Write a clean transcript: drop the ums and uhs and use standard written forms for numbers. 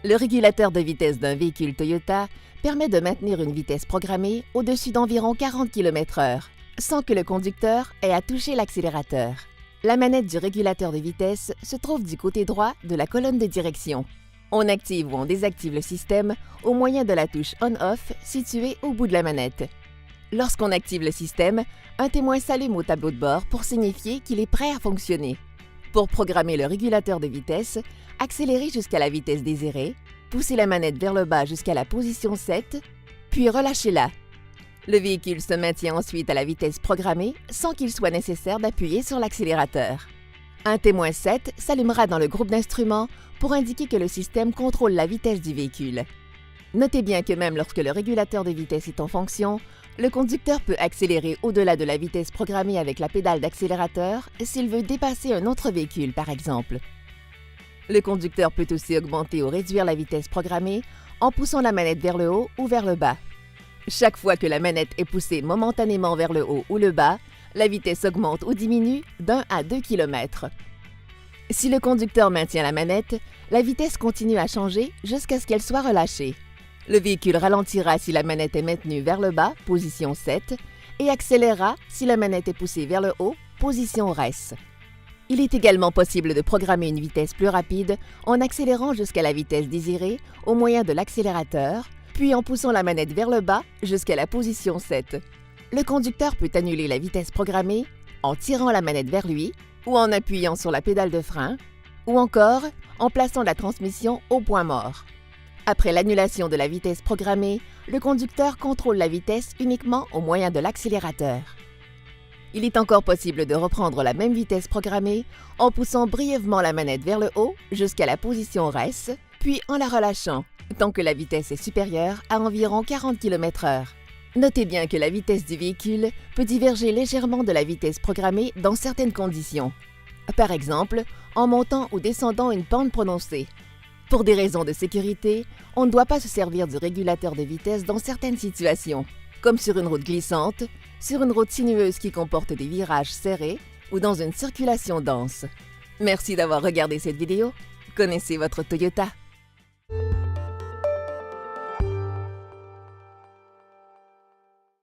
Le régulateur de vitesse d'un véhicule Toyota permet de maintenir une vitesse programmée au-dessus d'environ 40 km/h, sans que le conducteur ait à toucher l'accélérateur. La manette du régulateur de vitesse se trouve du côté droit de la colonne de direction. On active ou on désactive le système au moyen de la touche On/Off située au bout de la manette. Lorsqu'on active le système, un témoin s'allume au tableau de bord pour signifier qu'il est prêt à fonctionner. Pour programmer le régulateur de vitesse, accélérez jusqu'à la vitesse désirée, poussez la manette vers le bas jusqu'à la position 7, puis relâchez-la. Le véhicule se maintient ensuite à la vitesse programmée sans qu'il soit nécessaire d'appuyer sur l'accélérateur. Un témoin 7 s'allumera dans le groupe d'instruments pour indiquer que le système contrôle la vitesse du véhicule. Notez bien que même lorsque le régulateur de vitesse est en fonction, le conducteur peut accélérer au-delà de la vitesse programmée avec la pédale d'accélérateur s'il veut dépasser un autre véhicule, par exemple. Le conducteur peut aussi augmenter ou réduire la vitesse programmée en poussant la manette vers le haut ou vers le bas. Chaque fois que la manette est poussée momentanément vers le haut ou le bas, la vitesse augmente ou diminue d'1 à 2 km. Si le conducteur maintient la manette, la vitesse continue à changer jusqu'à ce qu'elle soit relâchée. Le véhicule ralentira si la manette est maintenue vers le bas, position 7, et accélérera si la manette est poussée vers le haut, position Res. Il est également possible de programmer une vitesse plus rapide en accélérant jusqu'à la vitesse désirée au moyen de l'accélérateur, puis en poussant la manette vers le bas jusqu'à la position 7. Le conducteur peut annuler la vitesse programmée en tirant la manette vers lui ou en appuyant sur la pédale de frein, ou encore en plaçant la transmission au point mort. Après l'annulation de la vitesse programmée, le conducteur contrôle la vitesse uniquement au moyen de l'accélérateur. Il est encore possible de reprendre la même vitesse programmée en poussant brièvement la manette vers le haut jusqu'à la position Res, puis en la relâchant, tant que la vitesse est supérieure à environ 40 km/h. Notez bien que la vitesse du véhicule peut diverger légèrement de la vitesse programmée dans certaines conditions. Par exemple, en montant ou descendant une pente prononcée. Pour des raisons de sécurité, on ne doit pas se servir du régulateur de vitesse dans certaines situations, comme sur une route glissante, sur une route sinueuse qui comporte des virages serrés ou dans une circulation dense. Merci d'avoir regardé cette vidéo. Connaissez votre Toyota.